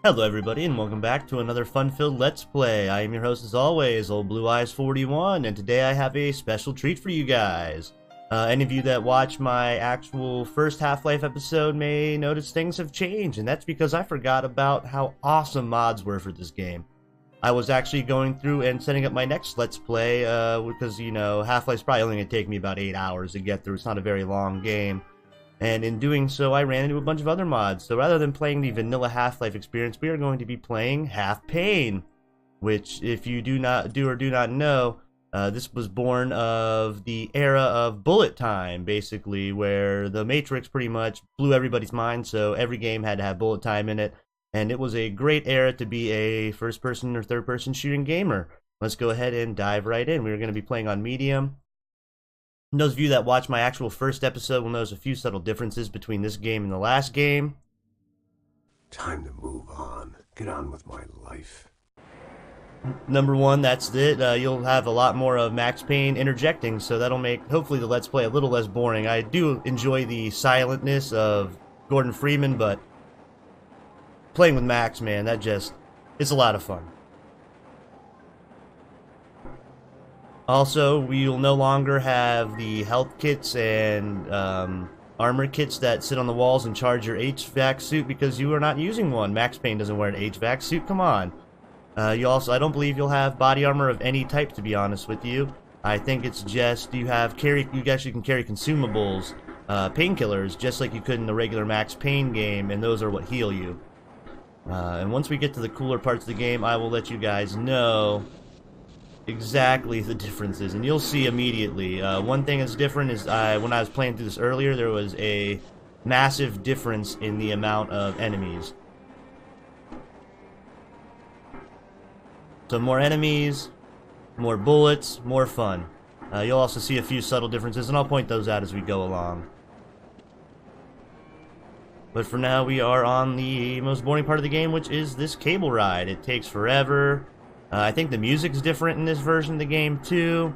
Hello everybody and welcome back to another fun-filled Let's Play. I am your host as always, Old Blue Eyes 41, and today I have a special treat for you guys. Any of you that watch my actual first Half-Life episode may notice things have changed, and that's because I forgot about how awesome mods were for this game. I was actually going through and setting up my next Let's Play, because, you know, Half-Life's probably only going to take me about 8 hours to get through. It's not a very long game. And in doing so, I ran into a bunch of other mods. So rather than playing the vanilla Half-Life experience, we are going to be playing Half-Payne, which, if you do not know, this was born of the era of bullet time, basically, where the Matrix pretty much blew everybody's mind, so every game had to have bullet time in it. And it was a great era to be a first-person or third-person shooting gamer. Let's go ahead and dive right in. We're going to be playing on medium. And those of you that watched my actual first episode will notice a few subtle differences between this game and the last game. Time to move on. Get on with my life. Number one, that's it. You'll have a lot more of Max Payne interjecting, so that'll make, hopefully, the Let's Play a little less boring. I do enjoy the silentness of Gordon Freeman, but playing with Max, man, it's a lot of fun. Also, we'll no longer have the health kits and armor kits that sit on the walls and charge your HVAC suit because you are not using one. Max Payne doesn't wear an HVAC suit, come on. I don't believe you'll have body armor of any type, to be honest with you. I think it's just you actually can carry consumables, painkillers, just like you could in the regular Max Payne game, and those are what heal you. And once we get to the cooler parts of the game, I will let you guys know exactly the differences, and you'll see immediately. One thing that's different is when I was playing through this earlier, there was a massive difference in the amount of enemies. So more enemies, more bullets, more fun. You'll also see a few subtle differences, and I'll point those out as we go along. But for now, we are on the most boring part of the game, which is this cable ride. It takes forever. I think the music's different in this version of the game, too.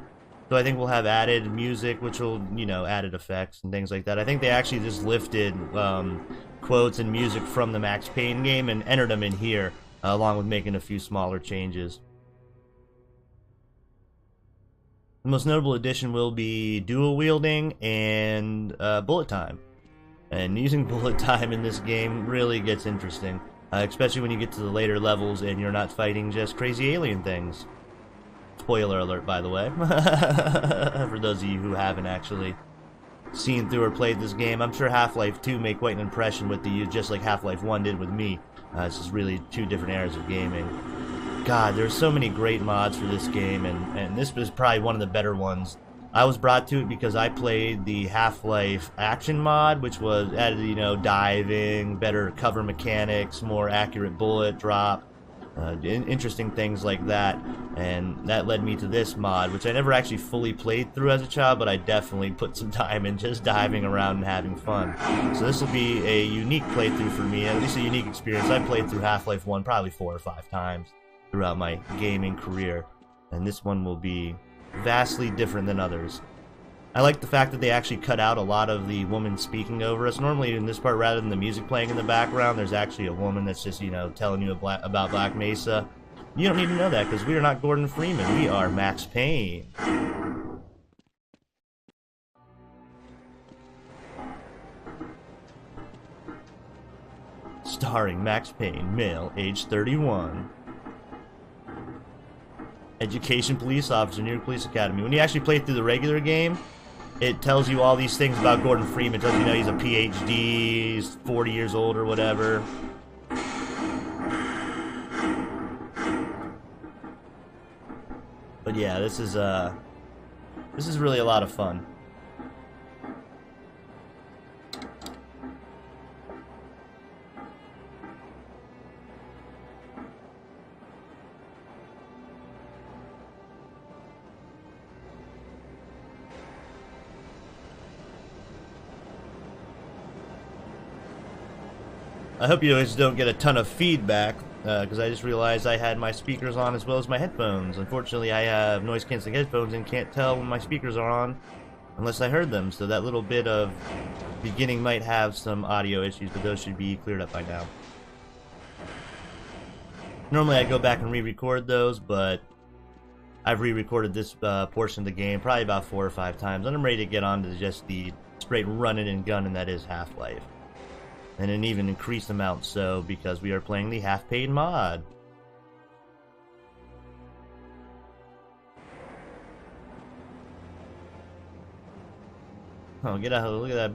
So I think we'll have added music, which will, you know, added effects and things like that. I think they actually just lifted quotes and music from the Max Payne game and entered them in here, along with making a few smaller changes. The most notable addition will be dual wielding and bullet time. And using bullet time in this game really gets interesting. Especially when you get to the later levels and you're not fighting just crazy alien things. Spoiler alert, by the way. For those of you who haven't actually seen through or played this game, I'm sure Half-Life 2 made quite an impression with you, just like Half-Life 1 did with me. It's just really two different eras of gaming. God, there's so many great mods for this game, and this was probably one of the better ones. I was brought to it because I played the Half-Life action mod, which was added, you know, diving, better cover mechanics, more accurate bullet drop, interesting things like that. And that led me to this mod, which I never actually fully played through as a child, but I definitely put some time in just diving around and having fun. So this will be a unique playthrough for me, at least a unique experience. I played through Half-Life 1 probably 4 or 5 times throughout my gaming career, and this one will be vastly different than others. I like the fact that they actually cut out a lot of the woman speaking over us. Normally in this part, rather than the music playing in the background, there's actually a woman that's just, you know, telling you about Black Mesa. You don't need to know that because we are not Gordon Freeman. We are Max Payne. Starring Max Payne, male, age 31. Education police officer, New York Police Academy. When you actually play through the regular game, it tells you all these things about Gordon Freeman. It tells you, he's a PhD, he's 40 years old or whatever. But yeah, this is really a lot of fun. I hope you guys don't get a ton of feedback, because I just realized I had my speakers on as well as my headphones. Unfortunately, I have noise-canceling headphones and can't tell when my speakers are on unless I heard them, so that little bit of beginning might have some audio issues, but those should be cleared up by now. Normally I go back and re-record those, but I've re-recorded this portion of the game probably about 4 or 5 times, and I'm ready to get on to just the straight running and gunning that is Half-Life. And an even increased amount so, because we are playing the Half-Payne mod. Oh, get out! Look at that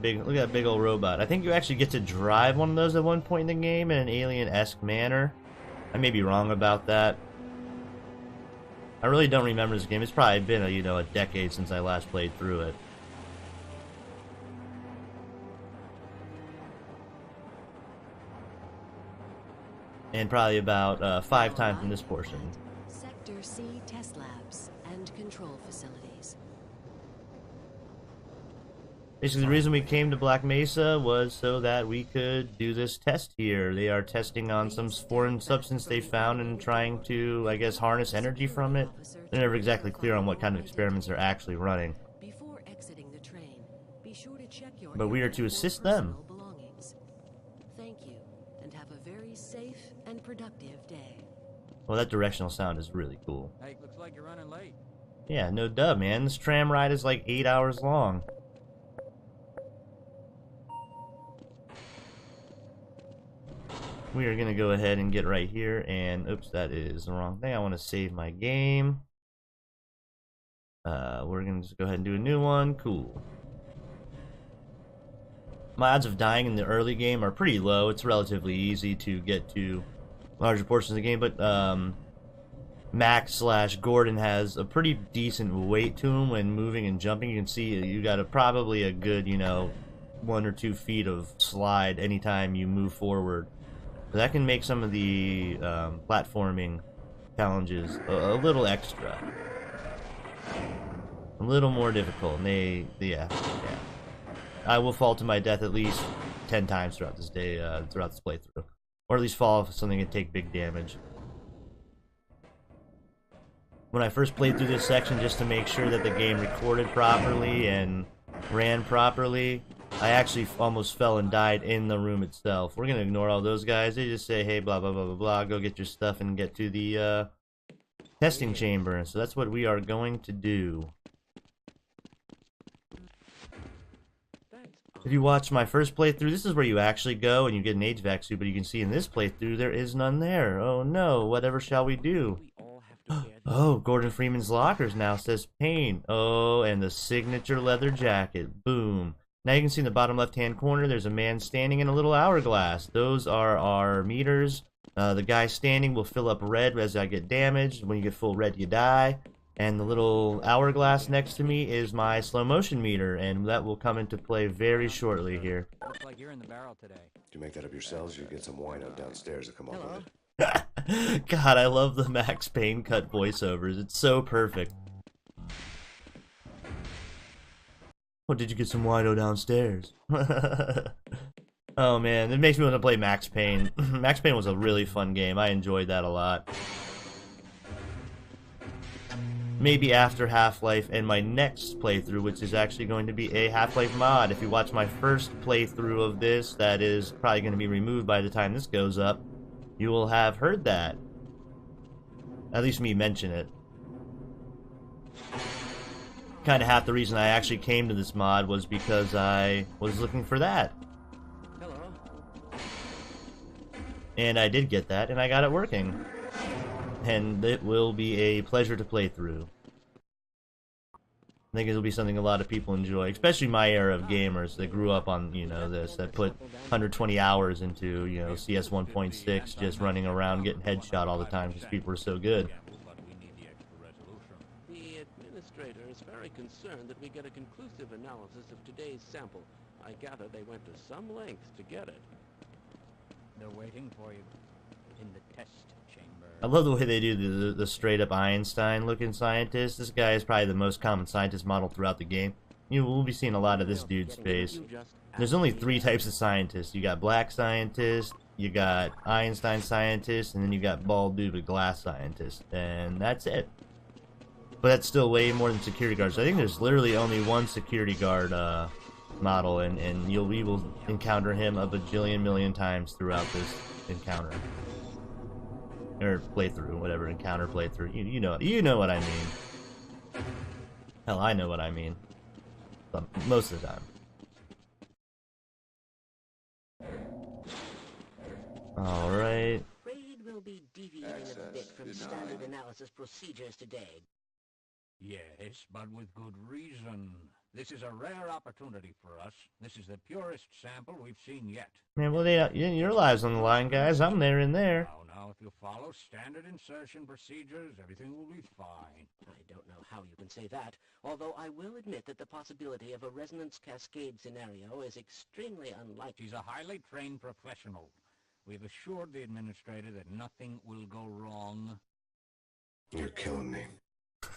big old robot. I think you actually get to drive one of those at one point in the game in an alien-esque manner. I may be wrong about that. I really don't remember this game. It's probably been a decade since I last played through it. And probably about 5 times in this portion. Sector C test labs and control facilities. Basically, the reason we came to Black Mesa was so that we could do this test here. They are testing on some foreign substance they found and trying to, I guess, harness energy from it. They're never exactly clear on what kind of experiments they're actually running. Before exiting the train, be sure to check your But we are to assist them. belongings. Thank you, and have a very safe and productive day. Well, that directional sound is really cool. Hey, looks like you're running late. Yeah, no duh, man. This tram ride is like 8 hours long. We are going to go ahead and get right here, and oops, that is the wrong thing. I want to save my game. We're going to just go ahead and do a new one. Cool. My odds of dying in the early game are pretty low. It's relatively easy to get to larger portions of the game, but Max/Gordon has a pretty decent weight to him when moving and jumping. You can see you got probably a good, 1 or 2 feet of slide anytime you move forward. That can make some of the platforming challenges a little extra, a little more difficult. And yeah. I will fall to my death at least 10 times throughout this day, throughout this playthrough, or at least fall off something and take big damage. When I first played through this section, just to make sure that the game recorded properly and ran properly, I actually almost fell and died in the room itself. We're gonna ignore all those guys. They just say, hey, blah, blah, blah, blah, blah, go get your stuff and get to the testing chamber. So that's what we are going to do. If you watch my first playthrough, this is where you actually go and you get an HVAC suit, but you can see in this playthrough, there is none there. Oh no, whatever shall we do? Oh, Gordon Freeman's lockers now says Payne. Oh, and the signature leather jacket. Boom. Now you can see in the bottom left-hand corner, there's a man standing in a little hourglass. Those are our meters. The guy standing will fill up red as I get damaged. When you get full red, you die. And the little hourglass next to me is my slow motion meter, and that will come into play very shortly here. Looks like you're in the barrel today. Do you make that up yourselves, or you get some wino downstairs to come up with it? God, I love the Max Payne cut voiceovers. It's so perfect. Oh, did you get some wino downstairs? Oh man, it makes me want to play Max Payne. Max Payne was a really fun game. I enjoyed that a lot. Maybe after Half-Life and my next playthrough, which is actually going to be a Half-Life mod. If you watch my first playthrough of this, that is probably going to be removed by the time this goes up, you will have heard that. At least me mention it. Kind of half the reason I actually came to this mod was because I was looking for that. Hello. And I did get that, and I got it working. And it will be a pleasure to play through. I think it'll be something a lot of people enjoy, especially my era of gamers that grew up on, this, that put 120 hours into, CS 1.6, just running around getting headshot all the time because people were so good. The administrator is very concerned that we get a conclusive analysis of today's sample. I gather they went to some lengths to get it. They're waiting for you in the test chamber. I love the way they do the straight-up Einstein-looking scientist. This guy is probably the most common scientist model throughout the game. We'll be seeing a lot of this dude's face. There's only 3 types of scientists. You got black scientists, you got Einstein scientists, and then you got bald dude with glass scientist. And that's it. But that's still way more than security guards. I think there's literally only one security guard model, and we will encounter him a bajillion million times throughout this encounter. or playthrough, whatever, encounter playthrough. You know what I mean. Hell, I know what I mean. But most of the time. Alright. Afraid we'll be deviating a bit from standard analysis procedures today. Yes, but with good reason. This is a rare opportunity for us. This is the purest sample we've seen yet. Man, well, your lives on the line, guys. I'm there and there. Now, if you follow standard insertion procedures, everything will be fine. I don't know how you can say that, although I will admit that the possibility of a resonance cascade scenario is extremely unlikely. She's a highly trained professional. We've assured the administrator that nothing will go wrong. You're killing me.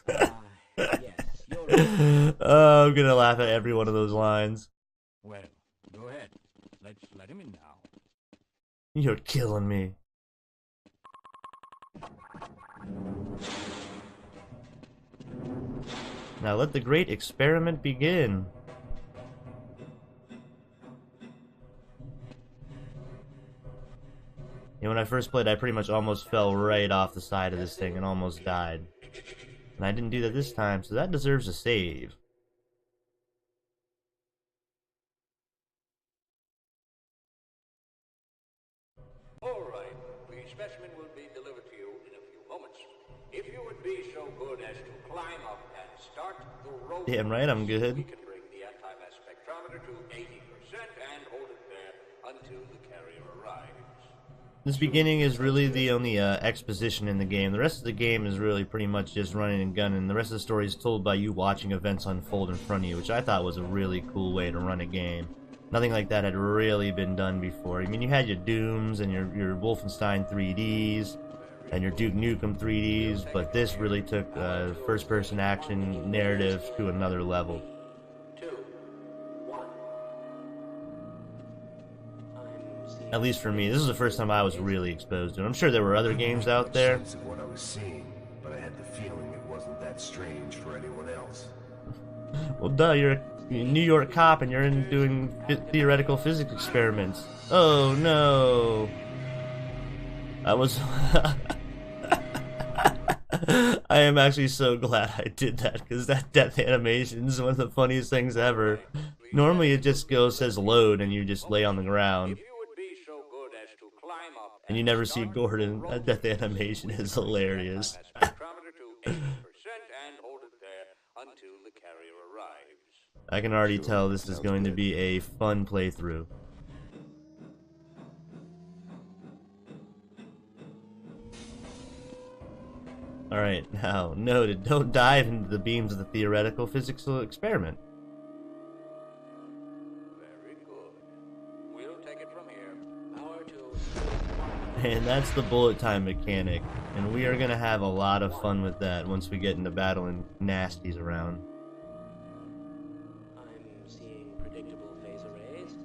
Yes, you're right. Oh, I'm gonna laugh at every one of those lines. Well, go ahead. Let's let him in now. You're killing me. Now let the great experiment begin. Yeah, when I first played, I pretty much almost fell right off the side of this thing and almost died. And I didn't do that this time, so that deserves a save. All right, the specimen will be delivered to you in a few moments. If you would be so good as to climb up and start the road. Damn right, I'm good. We can bring the anti-mass spectrometer to 80% and hold it there until the carrier arrives. This beginning is really the only exposition in the game. The rest of the game is really pretty much just running and gunning. The rest of the story is told by you watching events unfold in front of you, which I thought was a really cool way to run a game. Nothing like that had really been done before. I mean, you had your Dooms and your Wolfenstein 3Ds and your Duke Nukem 3Ds, but this really took first-person action narrative to another level. 2, 1. At least for me, this is the first time I was really exposed to it. I'm sure there were other games out there. Sense of what I was seeing, but I had the feeling it wasn't that strange for anyone else. Well, duh, you're a New York cop and you're in doing theoretical physics experiments. Oh no. I was... I am actually so glad I did that, because that death animation is one of the funniest things ever. Normally it just says load and you just lay on the ground. And you never see Gordon. That death animation is hilarious. I can already tell this is going to be a fun playthrough. Alright, now, noted, don't dive into the beams of the theoretical physical experiment. Very good. We'll take it from here. Power to... And that's the bullet time mechanic, and we are going to have a lot of fun with that once we get into battling nasties around. I'm seeing predictable phase arrays.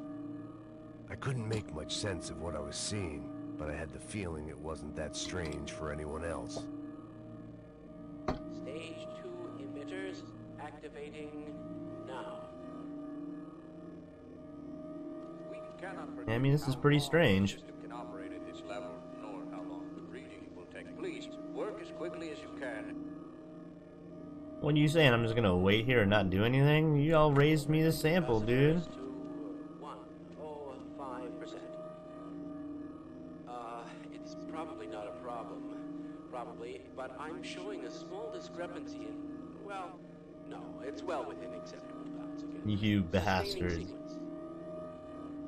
I couldn't make much sense of what I was seeing, but I had the feeling it wasn't that strange for anyone else. Stage 2 emitters activating now. We cannot I mean, this is pretty strange. the system can operate at this level, nor how long the reading will take. Please work as quickly as you can. What are you saying? I'm just going to wait here and not do anything? You all raised me the sample, dude. To 105%. It's probably not a problem. Probably, but I'm showing a small discrepancy in... Well, no, it's well within acceptable bounds again. You Sustaining bastard. sequence.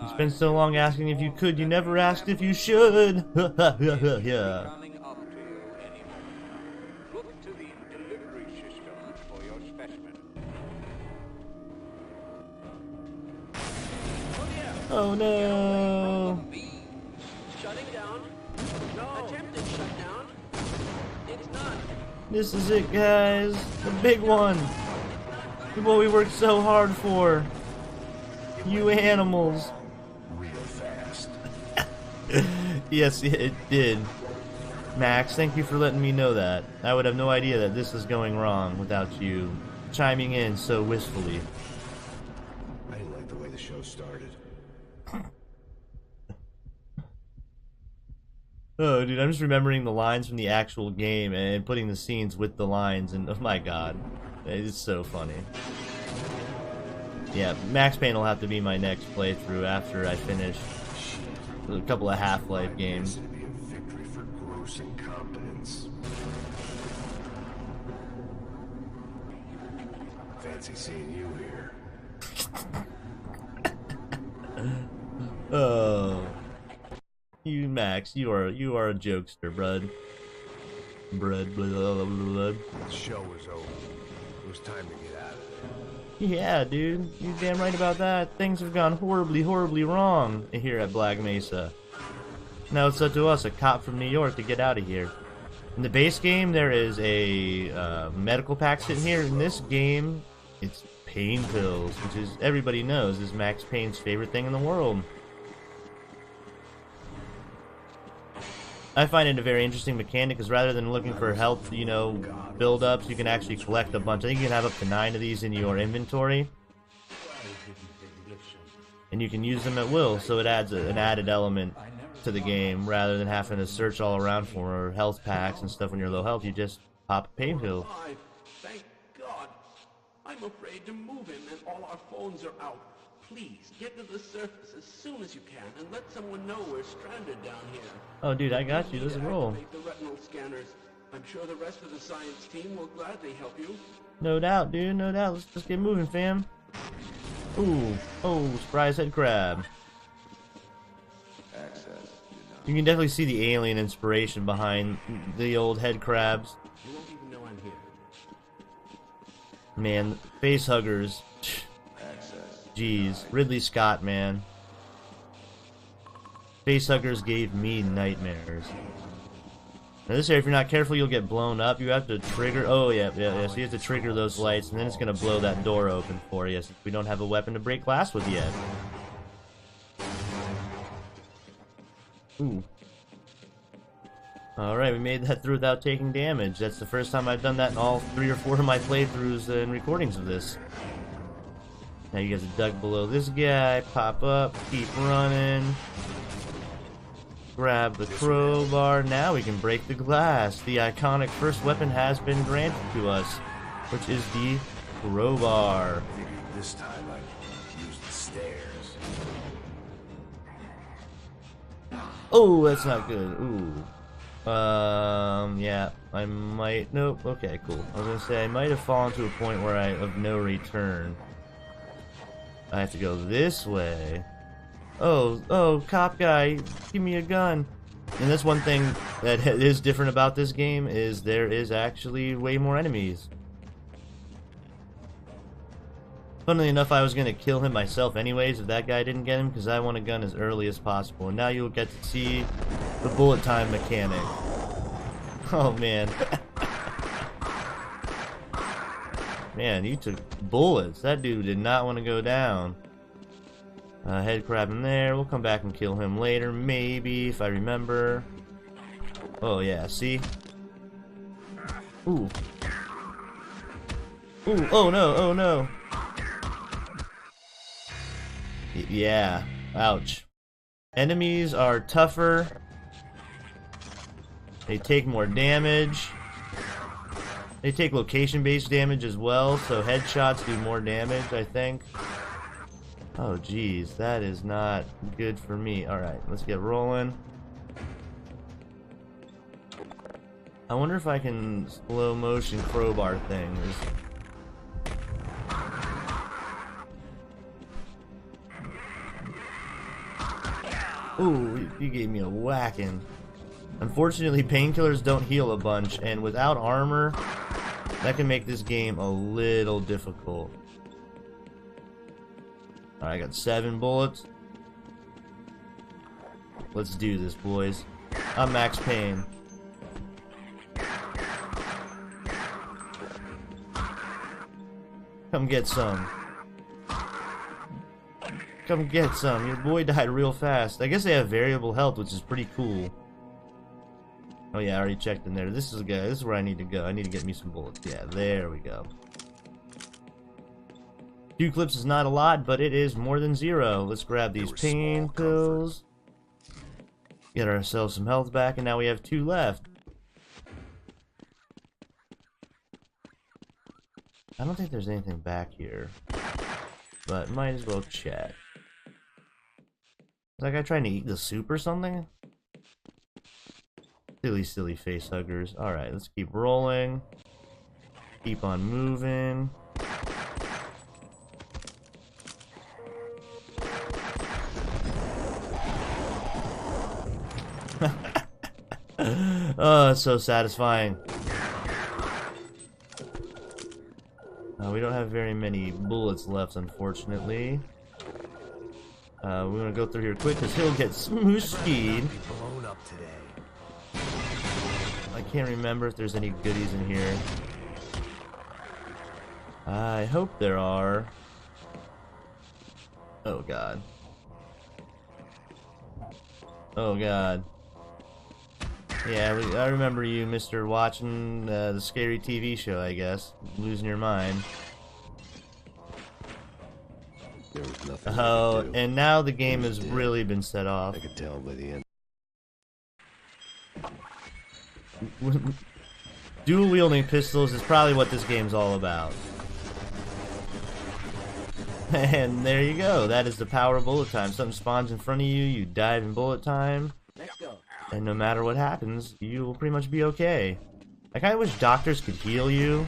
You spent so long asking if you could, you never asked if you should. Yeah. Coming up to you any moment. Look to the delivery system for your specimen. Oh no. Shutting down. No. Attempted shutdown. It's not. This is it, guys. The big one. What we worked so hard for. You animals. Real fast. Yes, it did. Max, thank you for letting me know that. I would have no idea that this is going wrong without you chiming in so wistfully. I didn't like the way the show started. Oh, dude, I'm just remembering the lines from the actual game and putting the scenes with the lines, and oh my god, it's so funny. Yeah, Max Payne will have to be my next playthrough after I finish a couple of Half-Life games. To be a victory for gross incompetence. Fancy seeing you here. Oh, you Max, you are a jokester, bud. Blah, blah, blah. The show was over. It was time to get out of there. Yeah, dude, you're damn right about that. Things have gone horribly, horribly wrong here at Black Mesa. Now it's up to us, a cop from New York, to get out of here. In the base game, there is a medical pack sitting here. In this game, it's pain pills, which is, everybody knows, is Max Payne's favorite thing in the world. I find it a very interesting mechanic, because rather than looking for health, you know, build-ups, you can actually collect a bunch. I think you can have up to 9 of these in your inventory. And you can use them at will, so it adds an added element to the game, rather than having to search all around for health packs and stuff when you're low health. You just pop a pain pill. Alive. Thank God. I'm afraid to move him and all our phones are out. Please, get to the surface as soon as you can and let someone know we're stranded down here. Oh, dude, I got you. Let's roll. Activate the retinal scanners. I'm sure the rest of the science team will gladly help you. No doubt, dude. No doubt. Let's just get moving, fam. Ooh. Oh, surprise head crab. You can definitely see the alien inspiration behind the old head crabs. You won't even know I'm here. Man, face huggers. Jeez, Ridley Scott, man. Facehuggers gave me nightmares. Now this area, if you're not careful, you'll get blown up. You have to trigger. Oh yeah. So you have to trigger those lights, and then it's gonna blow that door open for you. Since we don't have a weapon to break glass with yet. Ooh. Alright, we made that through without taking damage. That's the first time I've done that in all 3 or 4 of my playthroughs and recordings of this. Now you guys are dug below this guy, pop up, keep running. Grab the crowbar. Now we can break the glass. The iconic first weapon has been granted to us, which is the crowbar. Figured this time I'd use the stairs. Oh, that's not good. Ooh. Yeah, I might. Nope. Okay, cool. I was gonna say I might have fallen to a point where I of no return. I have to go this way. Oh, cop guy, give me a gun. And that's one thing that is different about this game, is there is actually way more enemies. Funnily enough, I was going to kill him myself anyways if that guy didn't get him, because I want a gun as early as possible. And now you'll get to see the bullet time mechanic. Oh, man. Man, you took bullets. That dude did not want to go down. Head crab in there. We'll come back and kill him later, maybe, if I remember. Oh, yeah, see? Ooh. Ooh, oh no, oh no. Yeah, ouch. Enemies are tougher. They take more damage. They take location-based damage as well, so headshots do more damage, I think. Oh, geez, that is not good for me. Alright, let's get rolling. I wonder if I can slow-motion crowbar things. Ooh, you gave me a whacking. Unfortunately, painkillers don't heal a bunch, and without armor, that can make this game a little difficult. Alright, I got 7 bullets. Let's do this, boys. I'm Max Payne. Come get some. Come get some. Your boy died real fast. I guess they have variable health, which is pretty cool. Oh yeah, I already checked in there. This is This is where I need to go. I need to get me some bullets. Yeah, there we go. 2 clips is not a lot, but it is more than 0. Let's grab these pain pills. Get ourselves some health back, and now we have 2 left. I don't think there's anything back here, but might as well check. Is that guy trying to eat the soup or something? Silly face huggers. Alright, let's keep rolling. Keep on moving. Oh, it's so satisfying. We don't have very many bullets left, unfortunately. We're gonna go through here quick because he'll get smooshed. Blown up today. I can't remember if there's any goodies in here. I hope there are. Oh god. Oh god. Yeah, I remember you, Mr. Watching the scary TV show, I guess. Losing your mind. There was nothing Oh, I could do. and now the game has really been set off. I could tell by the end. Dual wielding pistols is probably what this game's all about. And there you go. That is the power of bullet time. Something spawns in front of you, you dive in bullet time. Let's go. And no matter what happens, you will pretty much be okay. I kinda wish doctors could heal you.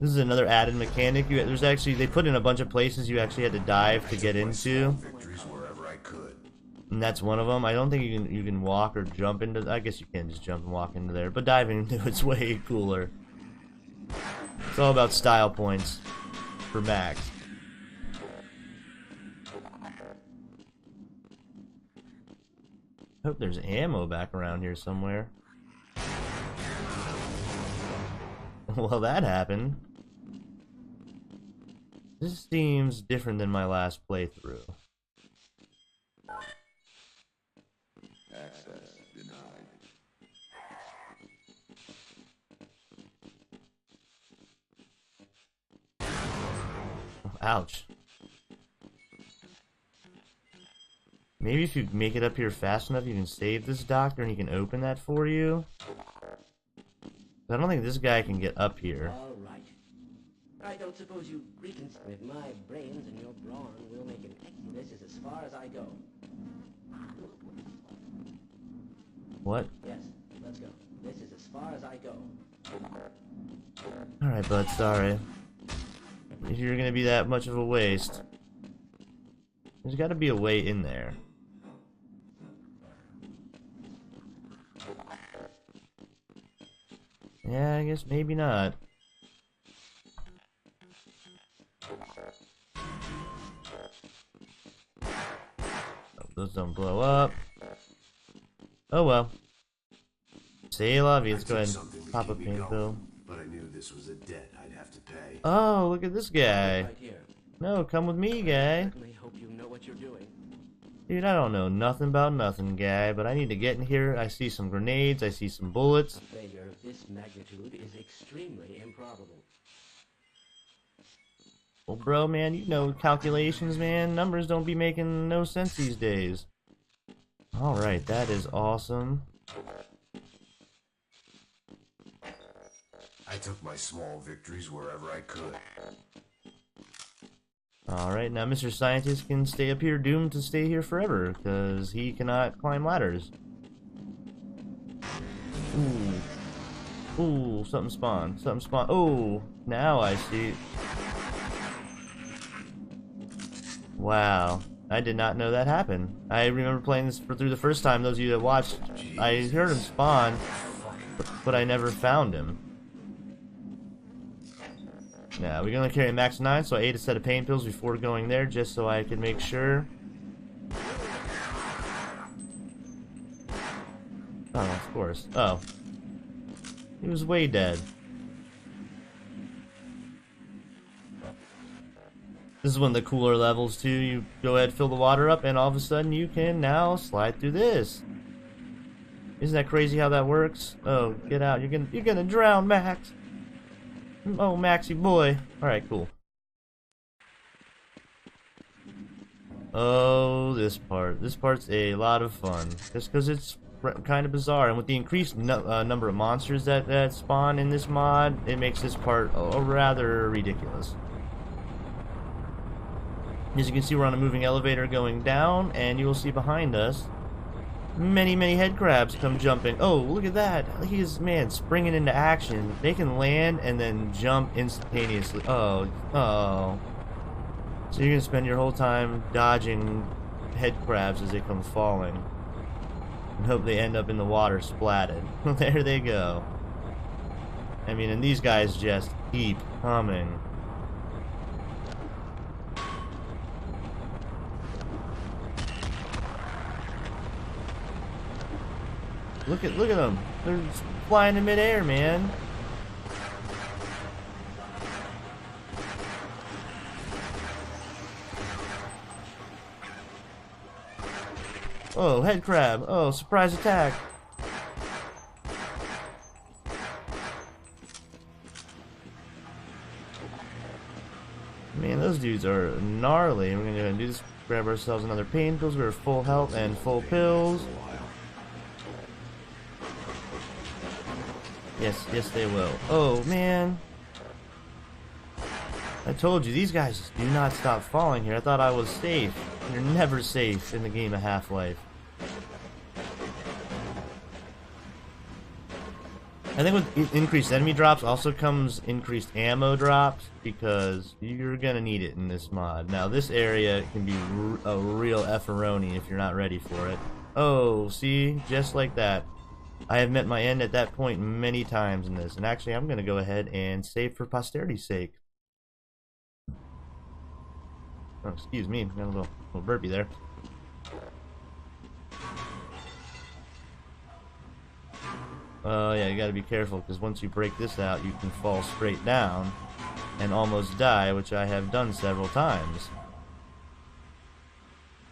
This is another added mechanic. There's actually, they put in a bunch of places you actually had to dive to get into. Victories wherever I could. And that's one of them. I don't think you can walk or jump into. I guess you can just jump and walk into there, but diving into it's way cooler. It's all about style points for Max. Hope there's ammo back around here somewhere. Well, that happened. This seems different than my last playthrough. Access denied. Ouch. Maybe if you make it up here fast enough, you can save this doctor and he can open that for you. I don't think this guy can get up here. All right. I don't suppose you with my brains and your brawn will make an excellent. This is as far as I go. What? Yes, let's go. This is as far as I go. Alright, bud, sorry. If you're gonna be that much of a waste. There's gotta be a way in there. Yeah, I guess maybe not. Oh, those don't blow up. Oh well. Say la vie. Let's go ahead and pop a pain pill. But I knew this was a debt I'd have to pay. Oh, look at this guy. Right here. No, come with me, guy. Certainly hope you know what you're doing. Dude, I don't know nothing about nothing, guy, but I need to get in here. I see some grenades, I see some bullets. A failure of this magnitude is extremely improbable. Well, bro, man, you know calculations, man. Numbers don't be making no sense these days. Alright, that is awesome. I took my small victories wherever I could. Alright, now Mr. Scientist can stay up here, doomed to stay here forever, because he cannot climb ladders. Ooh. Ooh, something spawned. Something spawned. Oh, now I see. Wow. I did not know that happened. I remember playing this through the first time, those of you that watched. I heard him spawn, but I never found him. Now, we're gonna carry max 9, so I ate a set of pain pills before going there, just so I could make sure. Oh, of course. Oh. He was way dead. This is one of the cooler levels, too. You go ahead, fill the water up, and all of a sudden you can now slide through this. Isn't that crazy how that works? Oh, get out. You're gonna drown, Max. Oh, Maxie boy. Alright, cool. Oh, this part. This part's a lot of fun. Just because it's kind of bizarre. And with the increased number of monsters that spawn in this mod, it makes this part rather ridiculous. As you can see, we're on a moving elevator going down, and you will see behind us many head crabs come jumping. Oh, look at that. He is, man, springing into action. They can land and then jump instantaneously. Oh. So you're going to spend your whole time dodging head crabs as they come falling. And hope they end up in the water splatted. There they go. I mean, and these guys just keep coming. Look at them. They're flying in midair, man. Oh, head crab. Oh, surprise attack. Man, those dudes are gnarly. We're gonna do this. Grab ourselves another pain pills. We're full health and full pills. Yes, they will. Oh, man. I told you, these guys do not stop falling here. I thought I was safe. You're never safe in the game of Half-Life. I think with increased enemy drops also comes increased ammo drops, because you're gonna need it in this mod. Now, this area can be a real efferoni if you're not ready for it. Oh, see? Just like that. I have met my end at that point many times in this, and actually I'm going to go ahead and save for posterity's sake. Oh, excuse me, got a little burpee there. Yeah, you got to be careful, because once you break this out, you can fall straight down and almost die, which I have done several times.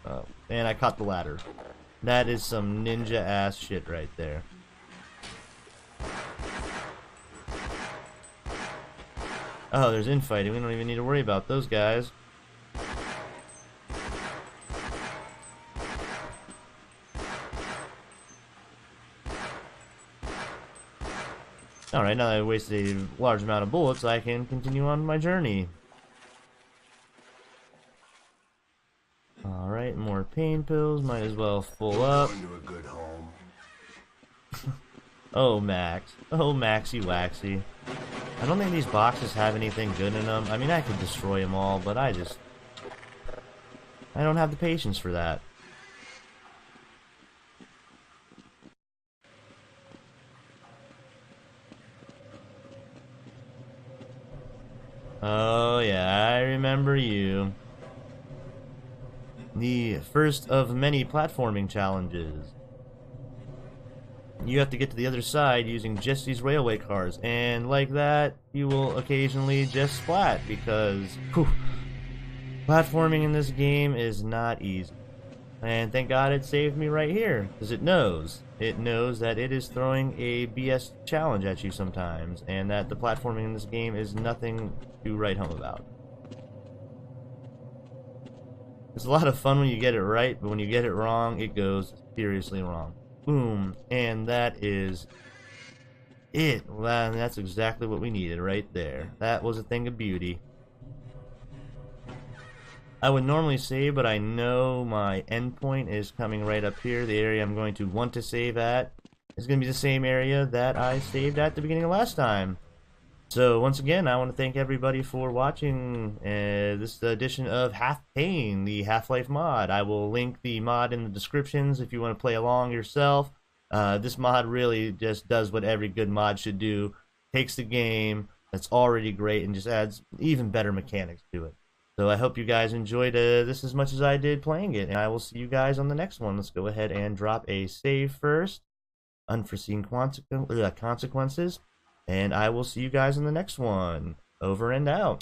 Oh, and I caught the ladder. That is some ninja ass shit right there. Oh, there's infighting. We don't even need to worry about those guys. Alright, now that I wasted a large amount of bullets, I can continue on my journey. Alright, more pain pills. Might as well full up. Oh, Max. Oh, Maxy Waxy. I don't think these boxes have anything good in them. I mean, I could destroy them all, but I don't have the patience for that. Oh, yeah, I remember you. The first of many platforming challenges. You have to get to the other side using just these railway cars, and like that, you will occasionally just splat, because platforming in this game is not easy. And thank God it saved me right here, because it knows that it is throwing a BS challenge at you sometimes, and that the platforming in this game is nothing to write home about. It's a lot of fun when you get it right, but when you get it wrong, it goes seriously wrong. Boom, and that is it. Well, that's exactly what we needed right there. That was a thing of beauty. I would normally save, but I know my endpoint is coming right up here. The area I'm going to want to save at is going to be the same area that I saved at the beginning of last time. So once again, I want to thank everybody for watching this edition of Half-Payne, the Half-Life mod. I will link the mod in the descriptions if you want to play along yourself. This mod really just does what every good mod should do. Takes the game that's already great and just adds even better mechanics to it. So I hope you guys enjoyed this as much as I did playing it, and I will see you guys on the next one. Let's go ahead and drop a save first. Unforeseen consequences. And I will see you guys in the next one. Over and out.